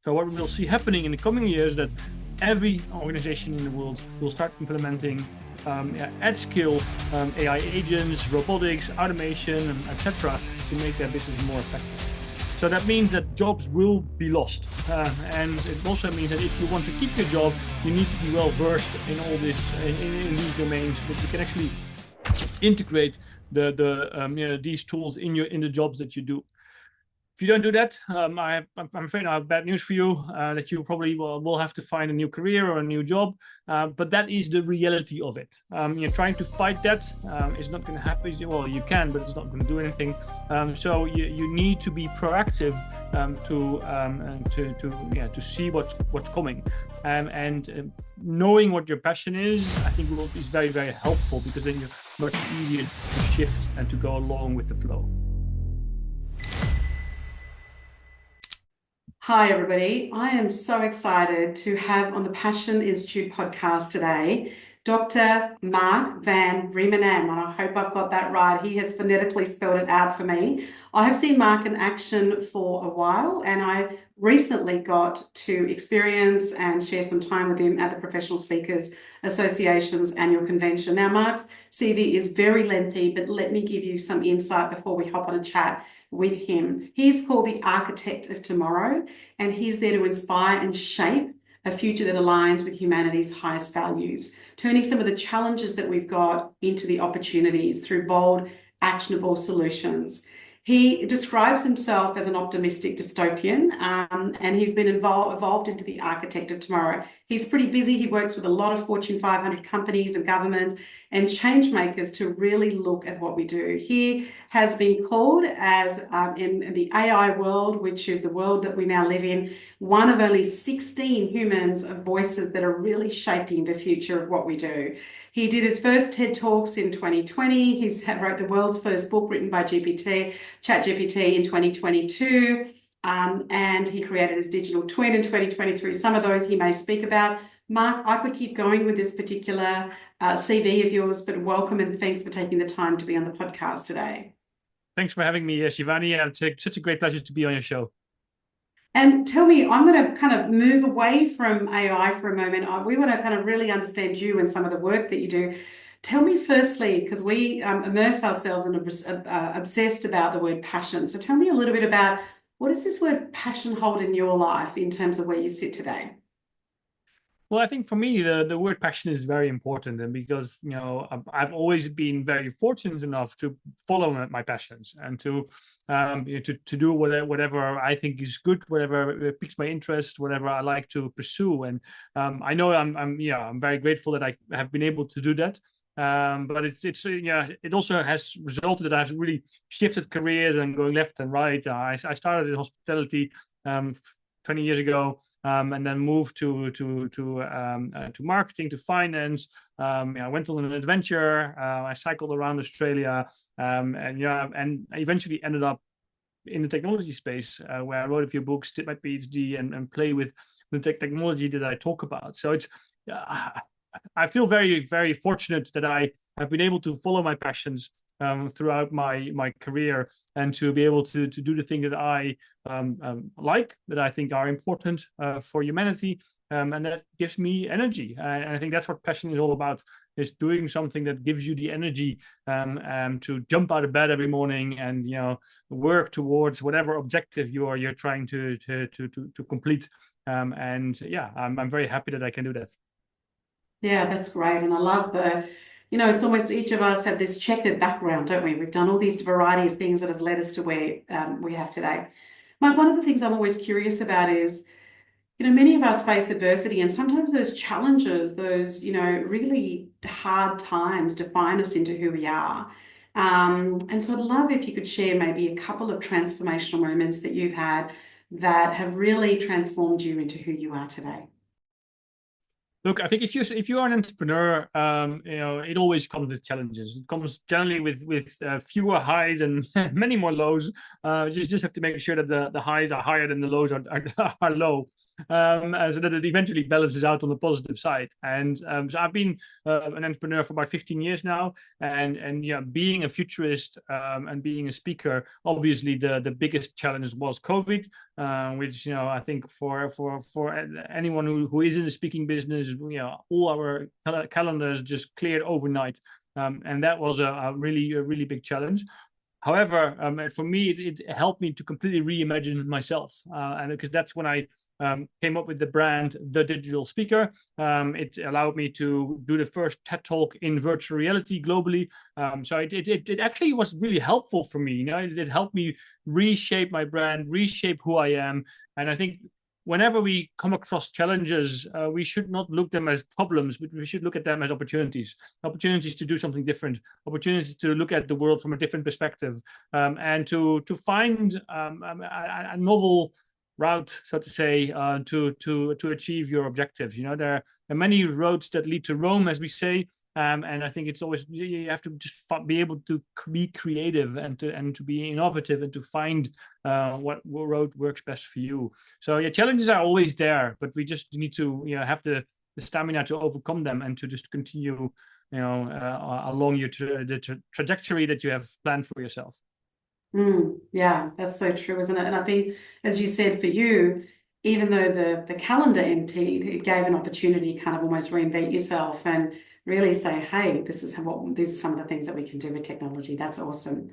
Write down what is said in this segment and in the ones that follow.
So what we'll see happening in the coming years that every organization in the world will start implementing at scale AI agents, robotics, automation, etc., to make their business more effective. So that means that jobs will be lost. And it also means that if you want to keep your job, you need to be well versed in all this, in these domains, that you can actually integrate these tools in the jobs that you do. If you don't do that, I'm afraid I have bad news for you, that you probably will have to find a new career or a new job. But that is the reality of it. You're trying to fight that. It's not going to happen. Well, you can, but it's not going to do anything. So you need to be proactive to see what's coming. And knowing what your passion is, I think is very, very helpful, because then you're much easier to shift and to go along with the flow. Hi, everybody. I am so excited to have on the Passion Institute podcast today, Dr. Mark van Rijmenam, and I hope I've got that right. He has phonetically spelled it out for me. I have seen Mark in action for a while, and I recently got to experience and share some time with him at the Professional Speakers Association's annual convention. Now, Mark's CV is very lengthy, but let me give you some insight before we hop on a chat with him. He's called the Architect of Tomorrow, and he's there to inspire and shape a future that aligns with humanity's highest values, turning some of the challenges that we've got into the opportunities through bold, actionable solutions. He describes himself as an optimistic dystopian, and he's been evolved into the Architect of Tomorrow. He's pretty busy. He works with a lot of Fortune 500 companies and government and change makers to really look at what we do. He has been called as, in the AI world, which is the world that we now live in, one of only 16 humans of voices that are really shaping the future of what we do. He did his first TED Talks in 2020. He wrote the world's first book written by ChatGPT in 2022. And he created his digital twin in 2023. Some of those he may speak about. Mark, I could keep going with this particular CV of yours, but welcome and thanks for taking the time to be on the podcast today. Thanks for having me, Shivani. It's such a great pleasure to be on your show. And tell me, I'm going to kind of move away from AI for a moment. We want to kind of really understand you and some of the work that you do. Tell me firstly, because we immerse ourselves and are obsessed about the word passion. So tell me a little bit about, what does this word passion hold in your life in terms of where you sit today? Well, I think for me, the word passion is very important, and because I've always been very fortunate enough to follow my passions and to do whatever I think is good, whatever piques my interest, whatever I like to pursue. And I know I'm very grateful that I have been able to do that. But it also has resulted that I've really shifted careers and going left and right. I started in hospitality 20 years ago, and then moved to marketing, to finance. I went on an adventure. I cycled around Australia, and I eventually ended up in the technology space, where I wrote a few books, did my PhD, and play with the technology that I talk about. So it's I feel very, very fortunate that I have been able to follow my passions throughout my career, and to be able to do the thing that I like, that I think are important for humanity, and that gives me energy. And I think that's what passion is all about, is doing something that gives you the energy to jump out of bed every morning and work towards whatever objective you're trying to complete. I'm very happy that I can do that. Yeah, that's great. And I love it's almost each of us have this checkered background, don't we? We've done all these variety of things that have led us to where we have today. Mike, one of the things I'm always curious about is, many of us face adversity, and sometimes those challenges, those, really hard times define us into who we are. And so I'd love if you could share maybe a couple of transformational moments that you've had that have really transformed you into who you are today. Look, I think if you are an entrepreneur, it always comes with challenges. It comes generally with fewer highs and many more lows. Just have to make sure that the highs are higher than the lows are low, so that it eventually balances out on the positive side. And so I've been an entrepreneur for about 15 years now, and yeah, being a futurist and being a speaker, obviously the biggest challenge was COVID, which I think for anyone who is in the speaking business, all our calendars just cleared overnight, and that was a really big challenge. However, for me, it helped me to completely reimagine myself, and because that's when I came up with the brand, The Digital Speaker. It allowed me to do the first TED Talk in virtual reality globally. So it actually was really helpful for me. It helped me reshape my brand, reshape who I am, and I think whenever we come across challenges, we should not look them as problems, but we should look at them as opportunities to do something different, opportunities to look at the world from a different perspective, and to find a novel route, so to say, to achieve your objectives. There are many roads that lead to Rome, as we say, and I think it's always, you have to just be able to be creative and to be innovative and to find what road works best for you. So yeah, challenges are always there, but we just need to have the stamina to overcome them and to just continue along the trajectory that you have planned for yourself. Yeah, that's so true, isn't it? And I think, as you said, for you, even though the calendar emptied, it gave an opportunity to kind of almost reinvent yourself and really say, hey, these are some of the things that we can do with technology. That's awesome.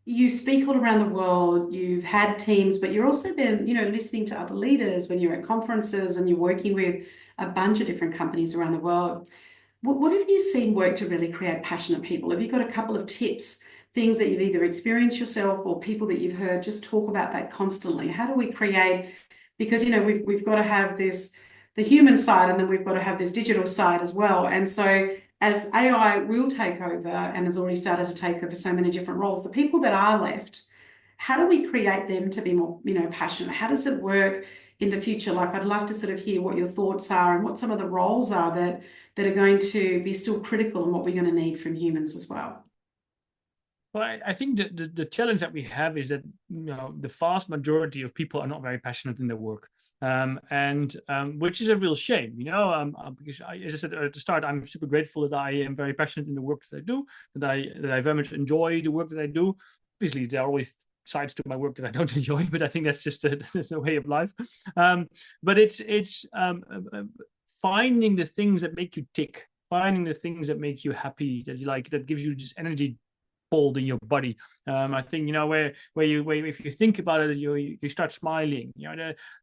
You speak all around the world, you've had teams, but you're also then, listening to other leaders when you're at conferences and you're working with a bunch of different companies around the world. What have you seen work to really create passionate people? Have you got a couple of tips, things that you've either experienced yourself or people that you've heard just talk about that constantly? How do we create, because we've got to have the human side, and then we've got to have this digital side as well. And so as AI will take over and has already started to take over so many different roles, the people that are left, how do we create them to be more passionate? How does it work in the future? Like, I'd love to sort of hear what your thoughts are and what some of the roles are that are going to be still critical and what we're going to need from humans as well. Well, I think the challenge that we have is that the vast majority of people are not very passionate in their work, and which is a real shame. Because as I said at the start, I'm super grateful that I am very passionate in the work that I do, that I very much enjoy the work that I do. Obviously, there are always sides to my work that I don't enjoy, but I think that's just a way of life. But it's finding the things that make you tick, finding the things that make you happy, that you like, that gives you just energy pulled in your body. I think where if you think about it, you start smiling.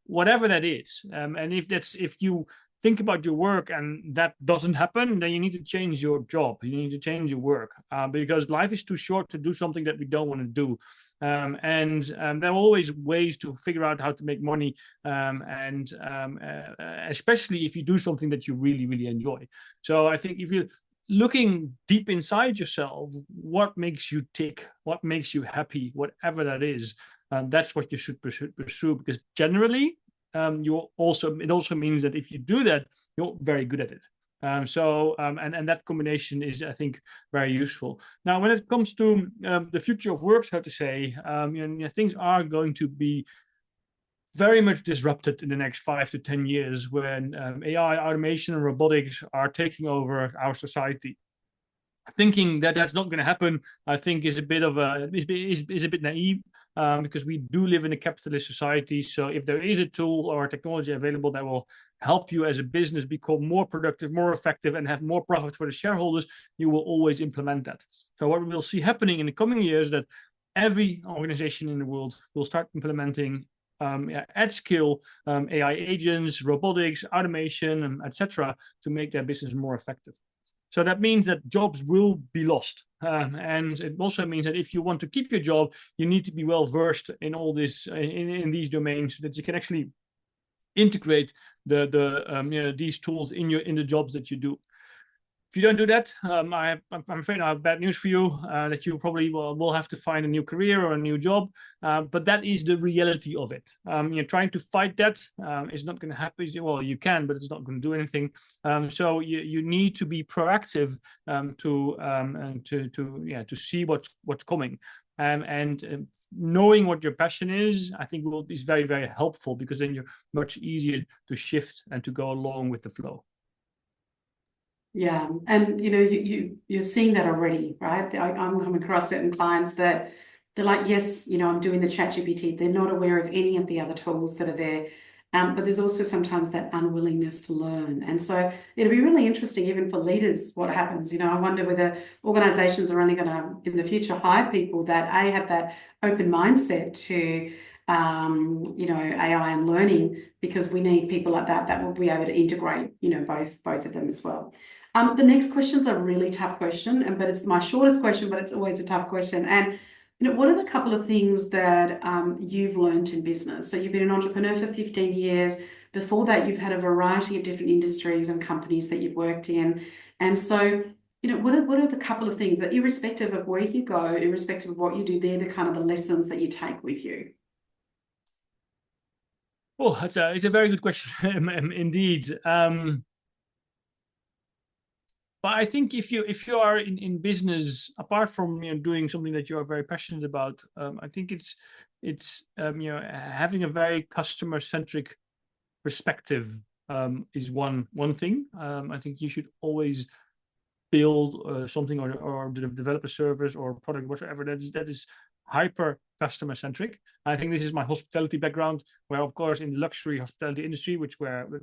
Whatever that is, and if you think about your work and that doesn't happen, then you need to change your job. You need to change your work, because life is too short to do something that we don't want to do. And there are always ways to figure out how to make money, and especially if you do something that you really enjoy. So I think if you looking deep inside yourself, what makes you tick, what makes you happy, whatever that is, that's what you should pursue, because generally it also means that if you do that, you're very good at it. And that combination is, I think, very useful. Now, when it comes to the future of work, so to say, things are going to be very much disrupted in the next 5 to 10 years when AI, automation, and robotics are taking over our society. Thinking that that's not going to happen, I think, is a bit naive, because we do live in a capitalist society. So if there is a tool or a technology available that will help you as a business become more productive, more effective, and have more profit for the shareholders, you will always implement that. So what we will see happening in the coming years is that every organization in the world will start implementing at scale AI agents, robotics, automation, etc., to make their business more effective. So that means that jobs will be lost. And it also means that if you want to keep your job, you need to be well versed in all this, in these domains, so that you can actually integrate these tools in the jobs that you do. if you don't do that, I'm afraid I have bad news for you, that you probably will have to find a new career or a new job. But that is the reality of it. Trying to fight that is not going to happen. Well, you can, but it's not going to do anything. So you need to be proactive to see what's coming. And knowing what your passion is, I think is very, very helpful, because then you're much easier to shift and to go along with the flow. Yeah, and you're seeing that already, right? I'm coming across certain clients that they're like, yes, I'm doing the ChatGPT. They're not aware of any of the other tools that are there. But there's also sometimes that unwillingness to learn. And so it'll be really interesting, even for leaders, what happens. I wonder whether organizations are only going to, in the future, hire people that have that open mindset to AI and learning, because we need people like that will be able to integrate, both of them as well. The next question is a really tough question, but it's my shortest question, but it's always a tough question. And what are the couple of things that you've learned in business? So you've been an entrepreneur for 15 years. Before that, you've had a variety of different industries and companies that you've worked in. And so, what are the couple of things that, irrespective of where you go, irrespective of what you do, they're the kind of the lessons that you take with you? Oh, it's a very good question, indeed. But I think if you are in business, apart from doing something that you are very passionate about, I think it's having a very customer centric perspective is one thing. I think you should always build something or develop a service or product, whatever that is hyper customer centric. I think this is my hospitality background, where of course in the luxury hospitality industry,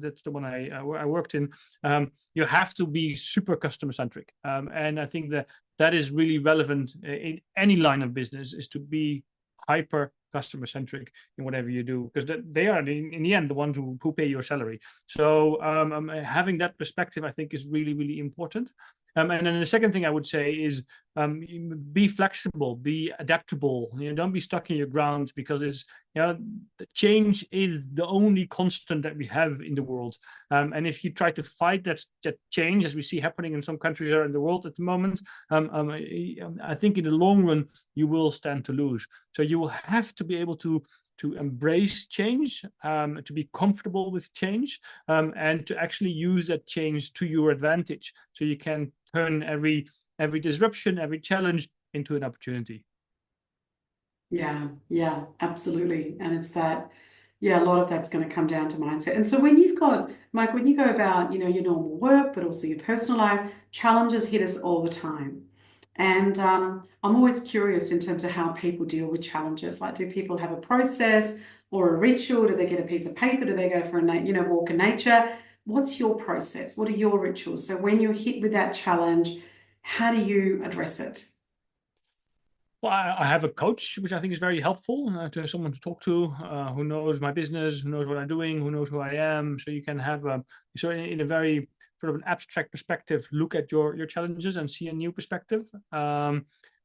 that's the one I worked in, you have to be super customer centric, and I think that is really relevant in any line of business, is to be hyper customer centric in whatever you do, because they are in the end the ones who pay your salary. So having that perspective, I think, is really, really important. And then the second thing I would say is be flexible, be adaptable. Don't be stuck in your grounds, because the change is the only constant that we have in the world. And if you try to fight that change, as we see happening in some countries around the world at the moment, I think in the long run you will stand to lose. So you will have to be able to embrace change, to be comfortable with change, and to actually use that change to your advantage, so you can turn every disruption, every challenge into an opportunity. Yeah, absolutely. And it's that, a lot of that's going to come down to mindset. And so when you've got, Mike, when you go about, your normal work, but also your personal life, challenges hit us all the time. And I'm always curious in terms of how people deal with challenges. Like, do people have a process or a ritual? Do they get a piece of paper? Do they go for a walk in nature? What's your process? What are your rituals? So when you're hit with that challenge, how do you address it? Well, I have a coach, which I think is very helpful, to have someone to talk to, who knows my business, who knows what I'm doing, who knows who I am. So you can have so in a very sort of an abstract perspective, look at your challenges and see a new perspective.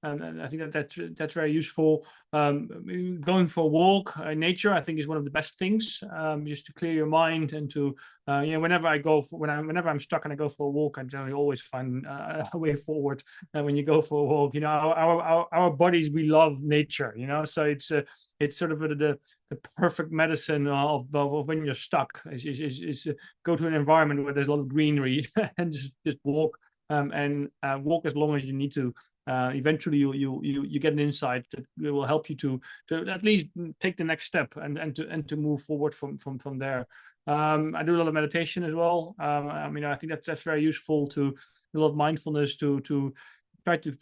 And I think that's very useful. Going for a walk in nature, I think, is one of the best things, just to clear your mind and to whenever I'm stuck and I go for a walk, I generally always find a way forward. And when you go for a walk, our bodies, we love nature, so it's sort of the perfect medicine of when you're stuck, is go to an environment where there's a lot of greenery and just walk, and walk as long as you need to. Eventually you get an insight that will help you to at least take the next step and to move forward from there. I do a lot of meditation as well. I think that's very useful, to a lot of mindfulness, to try to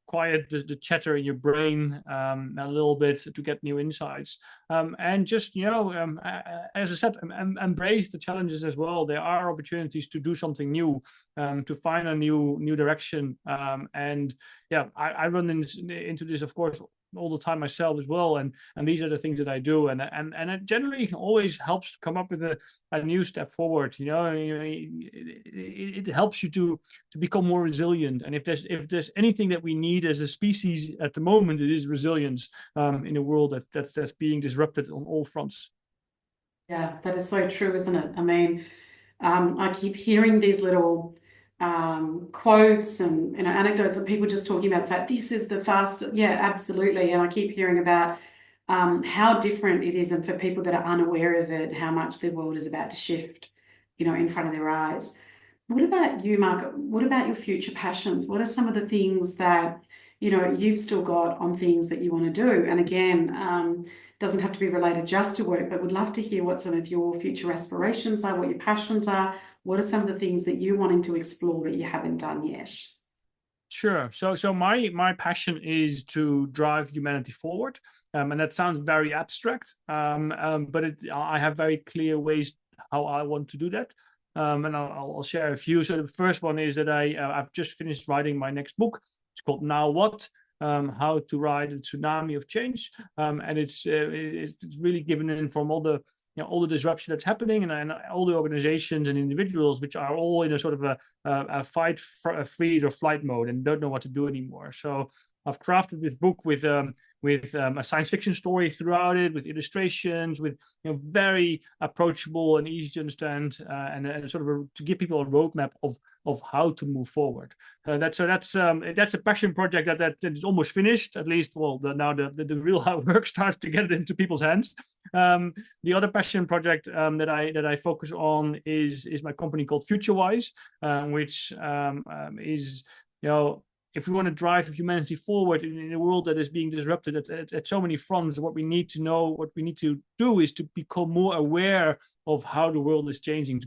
quiet the chatter in your brain a little bit, to get new insights, and just as I said, embrace the challenges as well. There are opportunities to do something new, to find a new direction, and I run into this, of course, all the time myself as well, and these are the things that I do, and it generally always helps to come up with a new step forward. It helps you to become more resilient, and if there's anything that we need as a species at the moment, it is resilience, in a world that's being disrupted on all fronts. Yeah, that is so true, isn't it? I mean, I keep hearing these little quotes and anecdotes of people just talking about the fact this is the fastest. Yeah, absolutely. And I keep hearing about how different it is, and for people that are unaware of it, how much the world is about to shift, in front of their eyes. What about you, Mark? What about your future passions? What are some of the things that, you've still got on things that you want to do? And again, doesn't have to be related just to work, but would love to hear what some of your future aspirations are, what your passions are. What are some of the things that you're wanting to explore that you haven't done yet? Sure. So my passion is to drive humanity forward, and that sounds very abstract. But I have very clear ways how I want to do that, and I'll share a few. So the first one is that I've just finished writing my next book. It's called Now What. How to ride a tsunami of change, and it's really given in from all the disruption that's happening, and all the organizations and individuals which are all in a sort of a fight, freeze, or flight mode and don't know what to do anymore. So I've crafted this book with a science fiction story throughout it, with illustrations, with very approachable and easy to understand, and sort of to give people a roadmap of how to move forward. That's a passion project that is almost finished. At least, well, now the real hard work starts to get it into people's hands. The other passion project that I focus on is my company called Futurwise, which is if we want to drive humanity forward in a world that is being disrupted at so many fronts, what we need to know, what we need to do is to become more aware of how the world is changing,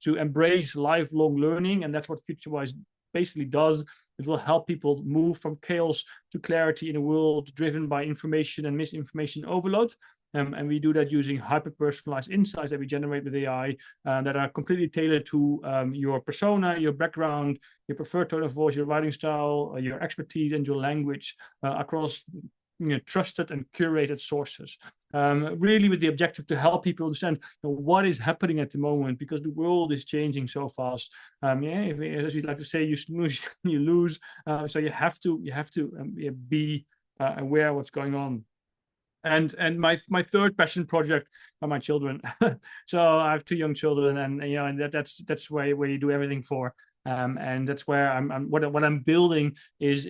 to embrace lifelong learning. And that's what Futurewise basically does. It will help people move from chaos to clarity in a world driven by information and misinformation overload. And we do that using hyper-personalized insights that we generate with AI that are completely tailored to your persona, your background, your preferred tone of voice, your writing style, your expertise, and your language across trusted and curated sources. Really with the objective to help people understand what is happening at the moment, because the world is changing so fast. As we like to say, you snooze, you lose. So you have to be aware of what's going on. And my third passion project are my children. So I have two young children, and that's where you do everything for. And that's where what I'm building is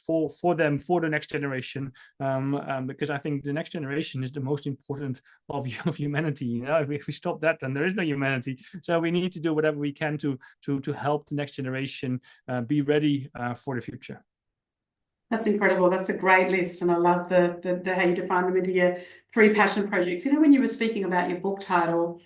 for them, for the next generation, because I think the next generation is the most important of humanity. If we stop that, then there is no humanity. So we need to do whatever we can to help the next generation be ready for the future. That's incredible. That's a great list, and I love the how you define them into your 3 passion projects. When you were speaking about your book title,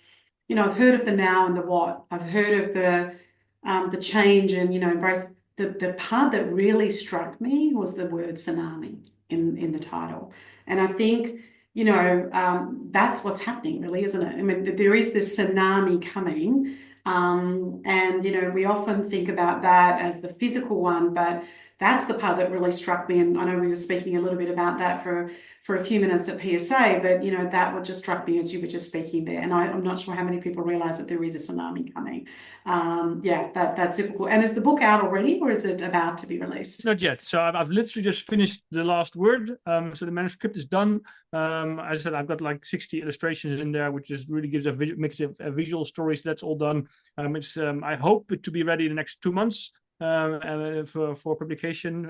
I've heard of the now and the what. I've heard of the change and embrace. The part that really struck me was the word tsunami in the title, and I think that's what's happening, really, isn't it? I mean, there is this tsunami coming, and we often think about that as the physical one, but that's the part that really struck me. And I know we were speaking a little bit about that for a few minutes at PSA, but that what just struck me as you were just speaking there. And I'm not sure how many people realize that there is a tsunami coming. That's super cool. And is the book out already, or is it about to be released? Not yet. So I've literally just finished the last word. So the manuscript is done. As I said, I've got like 60 illustrations in there, which just really gives a mix of a visual story. So that's all done. I hope it to be ready in the next 2 months. For publication,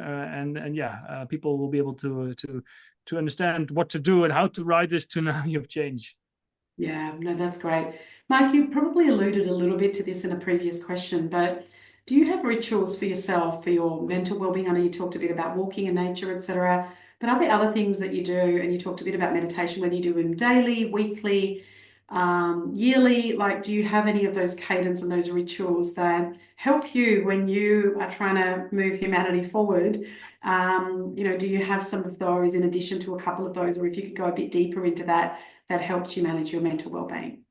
people will be able to understand what to do and how to ride this tsunami of change. Yeah, no, that's great. Mark, you probably alluded a little bit to this in a previous question, but do you have rituals for yourself, for your mental well-being? I know you talked a bit about walking in nature, etc. But are there other things that you do? And you talked a bit about meditation, whether you do them daily, weekly, yearly. Like, do you have any of those cadence and those rituals that help you when you are trying to move humanity forward? Do you have some of those in addition to a couple of those, or if you could go a bit deeper into that helps you manage your mental well-being?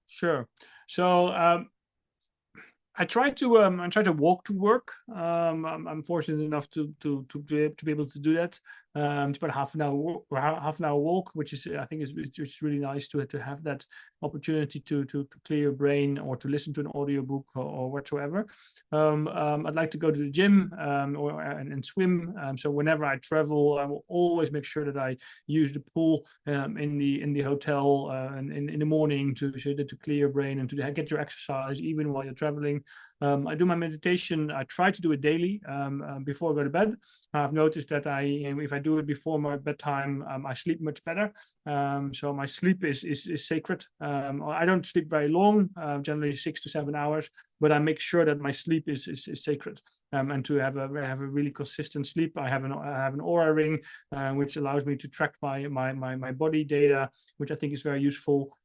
Sure. So I try to walk to work. I'm fortunate enough to be able to do that. It's about half an hour walk, which is I think it's really nice to have that opportunity to clear your brain, or to listen to an audiobook or whatsoever. I'd like to go to the gym and swim. So whenever I travel, I will always make sure that I use the pool in the hotel and in the morning to clear your brain and to get your exercise even while you're traveling. morning. I do my meditation. I try to do it daily before I go to bed. I've noticed that if I do it before my bedtime, I sleep much better. So my sleep is sacred. I don't sleep very long, generally 6 to 7 hours, but I make sure that my sleep is sacred. And to have a really consistent sleep, I have an Oura ring, which allows me to track my body data, which I think is very useful.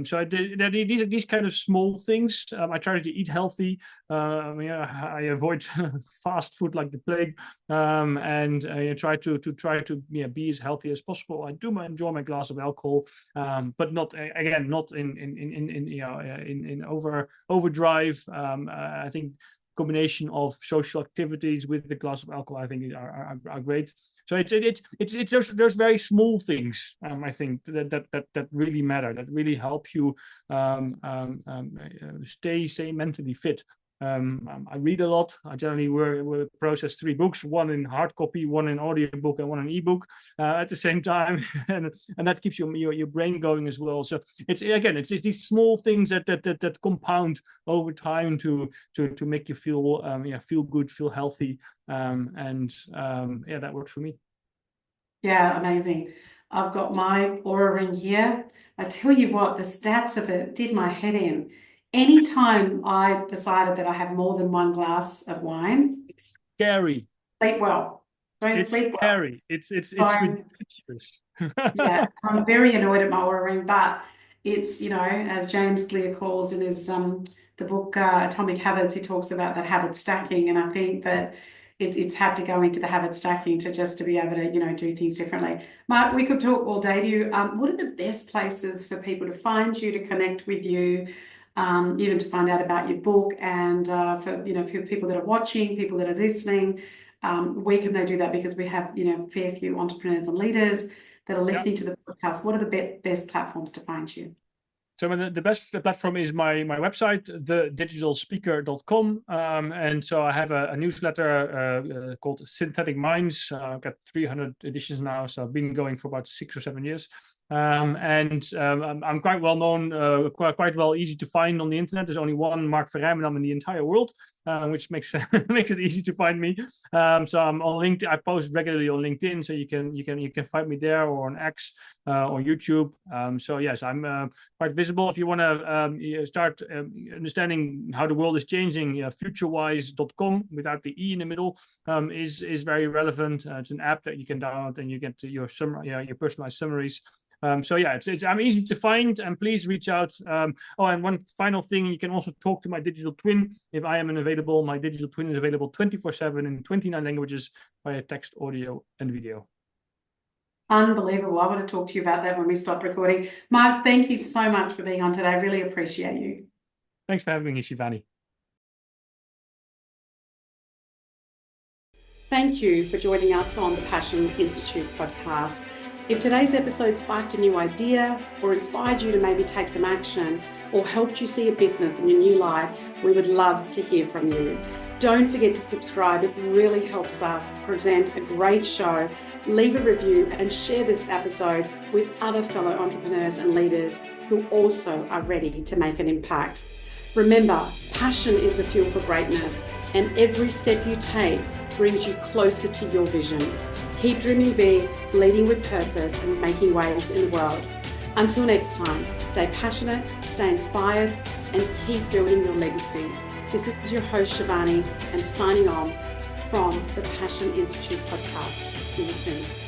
So these are these kind of small things. I try to eat healthy. I avoid fast food like the plague, and I try to be as healthy as possible. I do enjoy my glass of alcohol, but not in overdrive. I think combination of social activities with the glass of alcohol, I think, are great. So it's those very small things, I think, that really matter, that really help you stay mentally fit. I read a lot. I generally will process 3 books, one in hard copy, one in audiobook, and one in ebook at the same time, and that keeps your brain going as well. So it's these small things that compound over time to make you feel good, feel healthy, that works for me. Yeah, amazing. I've got my Oura ring here. I tell you what, the stats of it did my head in. Anytime I decided that I have more than 1 glass of wine, it's scary. Sleep well. Don't it's sleep scary. well. It's ridiculous. Yeah, so I'm very annoyed at my Oura ring, but it's, as James Clear calls in his the book Atomic Habits, he talks about that habit stacking, and I think that it's had to go into the habit stacking to be able to do things differently. Mark, we could talk all day to you. What are the best places for people to find you, to connect with you, even to find out about your book, and for people that are watching, people that are listening, where can they do that? Because we have a fair few entrepreneurs and leaders that are listening to the podcast. What are the best platforms to find you? So the best platform is my website, thedigitalspeaker.com. And so I have a newsletter called Synthetic Minds. I've got 300 editions now, so I've been going for about 6 or 7 years. I'm quite well known, quite well easy to find on the internet. There's only one Mark van Rijmenam in the entire world, which makes makes it easy to find me. So I'm on LinkedIn. I post regularly on LinkedIn, so you can find me there, or on X, or YouTube. So yes, I'm quite visible. If you want to start understanding how the world is changing, futurwise.com without the E in the middle is very relevant. It's an app that you can download, and you get to your personalized summaries. So yeah, I'm easy to find, and please reach out. And one final thing, you can also talk to my digital twin if I am unavailable. My digital twin is available 24/7 in 29 languages via text, audio, and video. Unbelievable. I want to talk to you about that when we stop recording. Mark, thank you so much for being on today. I really appreciate you. Thanks for having me, Shivani. Thank you for joining us on the Passion Institute podcast. If today's episode sparked a new idea, or inspired you to maybe take some action, or helped you see a business in a new light, we would love to hear from you. Don't forget to subscribe. It really helps us present a great show. Leave a review and share this episode with other fellow entrepreneurs and leaders who also are ready to make an impact. Remember, passion is the fuel for greatness, and every step you take brings you closer to your vision. Keep dreaming big, leading with purpose, and making waves in the world. Until next time, stay passionate, stay inspired, and keep building your legacy. This is your host, Shivani, and signing on from the Passion Institute podcast. See you soon.